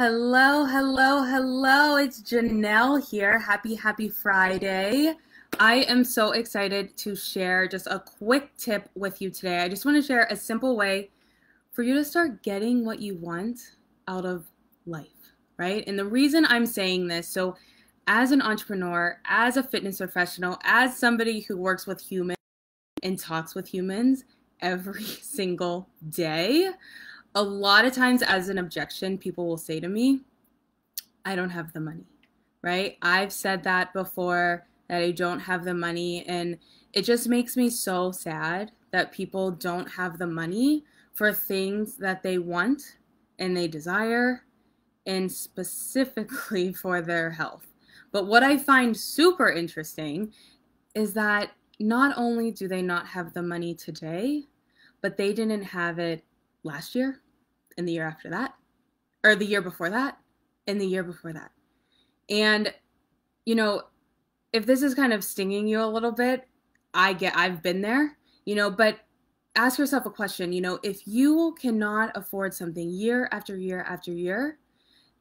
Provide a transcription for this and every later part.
Hello, hello, hello. It's Janelle here. Happy Friday. I am so excited to share just a quick tip with you today. I just want to share a simple way for you to start getting what you want out of life, right? And the reason I'm saying this, so as an entrepreneur, as a fitness professional, as somebody who works with humans and talks with humans every single day, a lot of times as an objection, people will say to me, I don't have the money, right? I've said that before, that I don't have the money. And it just makes me so sad that people don't have the money for things that they want and they desire, and specifically for their health. But what I find super interesting is that not only do they not have the money today, but they didn't have it last year, and the year after that, or the year before that, and the year before that. And, you know, if this is kind of stinging you a little bit, I've been there, but ask yourself a question. If you cannot afford something year after year after year,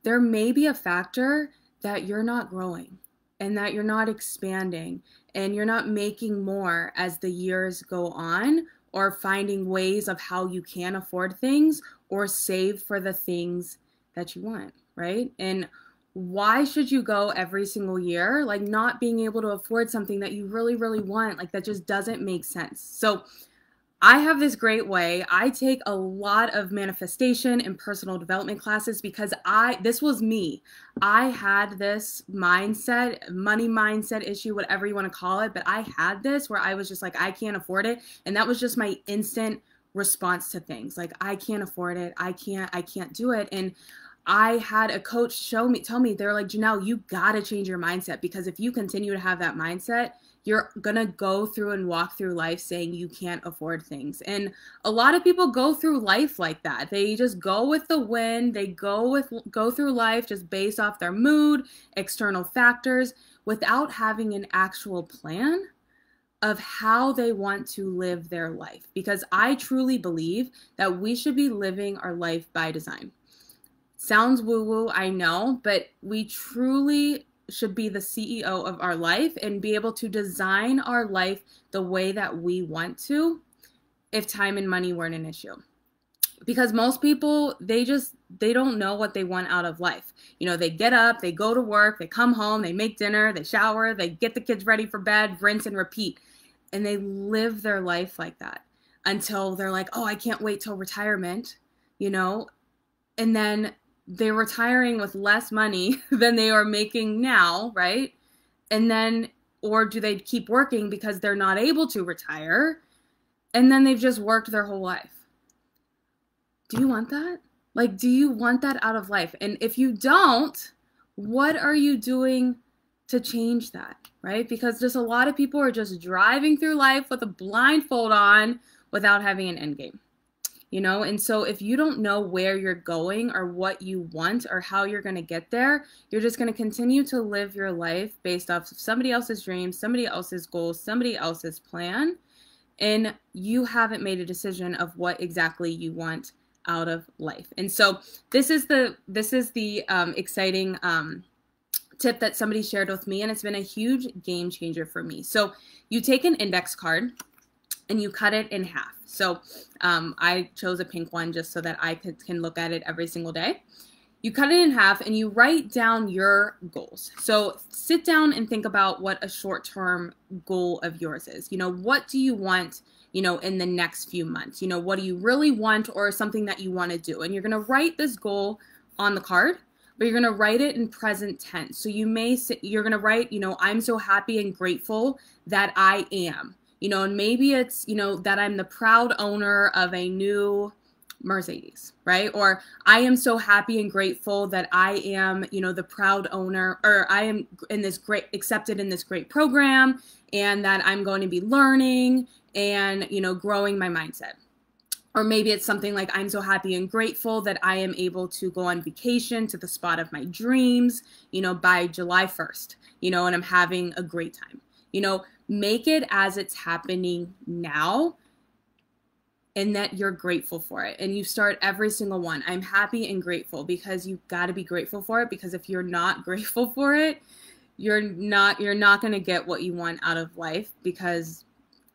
there may be a factor that you're not growing and that you're not expanding and you're not making more as the years go on, or finding ways of how you can afford things or save for the things that you want, right? And why should you go every single year like not being able to afford something that you really, really want? Like, that just doesn't make sense. So I have this great way. I take a lot of manifestation and personal development classes because this was me. I had this mindset, money mindset issue, whatever you want to call it, but I had this where I was just like, I can't afford it. And that was just my instant response to things. Like, I can't afford it. I can't do it. And I had a coach tell me, they're like, Janelle, you got to change your mindset, because if you continue to have that mindset, you're going to go through and walk through life saying you can't afford things. And a lot of people go through life like that. They just go with the wind. They go through life just based off their mood, external factors, without having an actual plan of how they want to live their life. Because I truly believe that we should be living our life by design. Sounds woo-woo, I know, but we truly should be the CEO of our life and be able to design our life the way that we want to, if time and money weren't an issue. Because most people, they don't know what they want out of life. They get up, they go to work, they come home, they make dinner, they shower, they get the kids ready for bed, rinse and repeat. And they live their life like that until they're like, oh, I can't wait till retirement, and then they're retiring with less money than they are making now, right? And then, or do they keep working because they're not able to retire, and then they've just worked their whole life? Do you want that? Like, do you want that out of life? And if you don't, what are you doing to change that, right? Because just a lot of people are just driving through life with a blindfold on without having an end game. And so if you don't know where you're going or what you want or how you're going to get there, you're just going to continue to live your life based off of somebody else's dreams, somebody else's goals, somebody else's plan, and you haven't made a decision of what exactly you want out of life. And so this is the exciting tip that somebody shared with me, and it's been a huge game changer for me. So you take an index card and you cut it in half. So I chose a pink one just so that I can look at it every single day. You cut it in half and you write down your goals. So sit down and think about what a short-term goal of yours is. What do you want, in the next few months? What do you really want, or something that you want to do? And you're going to write this goal on the card, but you're going to write it in present tense. So you're going to write, I'm so happy and grateful that I am. And maybe it's, that I'm the proud owner of a new Mercedes, right? Or I am so happy and grateful that I am, the proud owner, or I am accepted in this great program, and that I'm going to be learning and, growing my mindset. Or maybe it's something like, I'm so happy and grateful that I am able to go on vacation to the spot of my dreams, by July 1st, and I'm having a great time. Make it as it's happening now, and that you're grateful for it. And you start every single one. I'm happy and grateful, because you've got to be grateful for it, because if you're not grateful for it, you're not going to get what you want out of life, because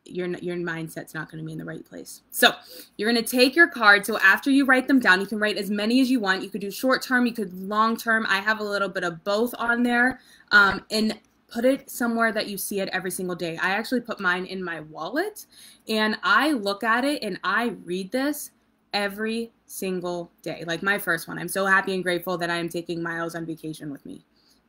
your mindset's not going to be in the right place. So you're going to take your card. So after you write them down, you can write as many as you want. You could do short term, you could long term. I have a little bit of both on there. And put it somewhere that you see it every single day. I actually put mine in my wallet, and I look at it and I read this every single day. Like my first one, I'm so happy and grateful that I am taking Miles on vacation with me.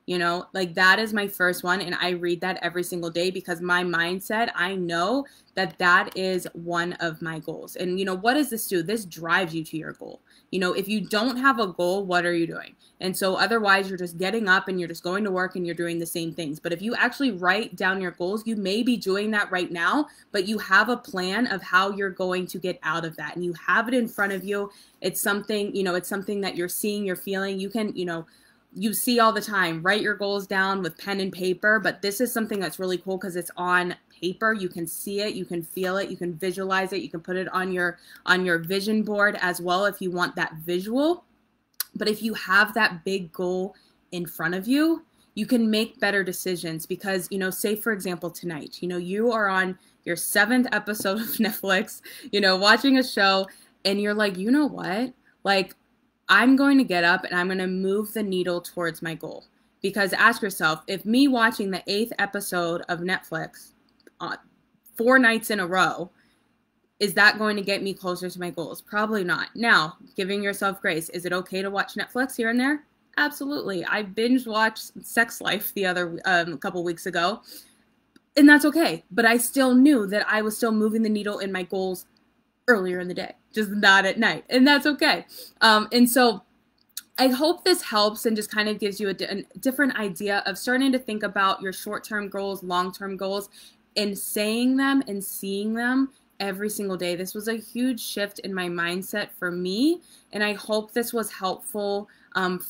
You know, like that is my first one, and I read that every single day, because my mindset, I know that that is one of my goals. And you know, what does this do? This drives you to your goal. You know, if you don't have a goal, what are you doing? And so otherwise you're just getting up and you're just going to work and you're doing the same things. But if you actually write down your goals, you may be doing that right now, but you have a plan of how you're going to get out of that, and you have it in front of you. It's something, you know, it's something that you're seeing, you're feeling. You can, you know, you see all the time, write your goals down with pen and paper, but this is something that's really cool because it's on paper. You can see it, you can feel it, you can visualize it, you can put it on your vision board as well if you want that visual. But if you have that big goal in front of you, you can make better decisions, because, you know, say for example tonight, you know, you are on your 7th episode of Netflix, you know, watching a show, and you're like, you know what, like, I'm going to get up and I'm going to move the needle towards my goal. Because ask yourself, if me watching the 8th episode of Netflix 4 nights in a row, is that going to get me closer to my goals? Probably not. Now, giving yourself grace. Is it okay to watch Netflix here and there? Absolutely. I binge watched Sex Life the other a couple weeks ago, and that's okay. But I still knew that I was still moving the needle in my goals earlier in the day, just not at night, and that's okay. And so I hope this helps and just kind of gives you a different idea of starting to think about your short-term goals, long-term goals, and saying them and seeing them every single day. This was a huge shift in my mindset for me, and I hope this was helpful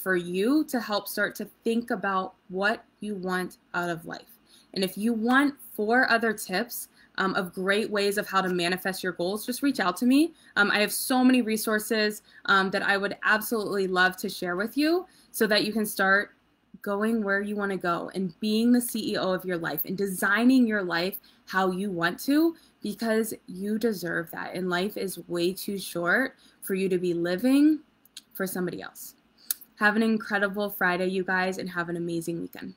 for you to help start to think about what you want out of life. And if you want 4 other tips of great ways of how to manifest your goals, just reach out to me. I have so many resources that I would absolutely love to share with you, so that you can start going where you want to go and being the CEO of your life and designing your life how you want to, because you deserve that. And life is way too short for you to be living for somebody else. Have an incredible Friday, you guys, and have an amazing weekend.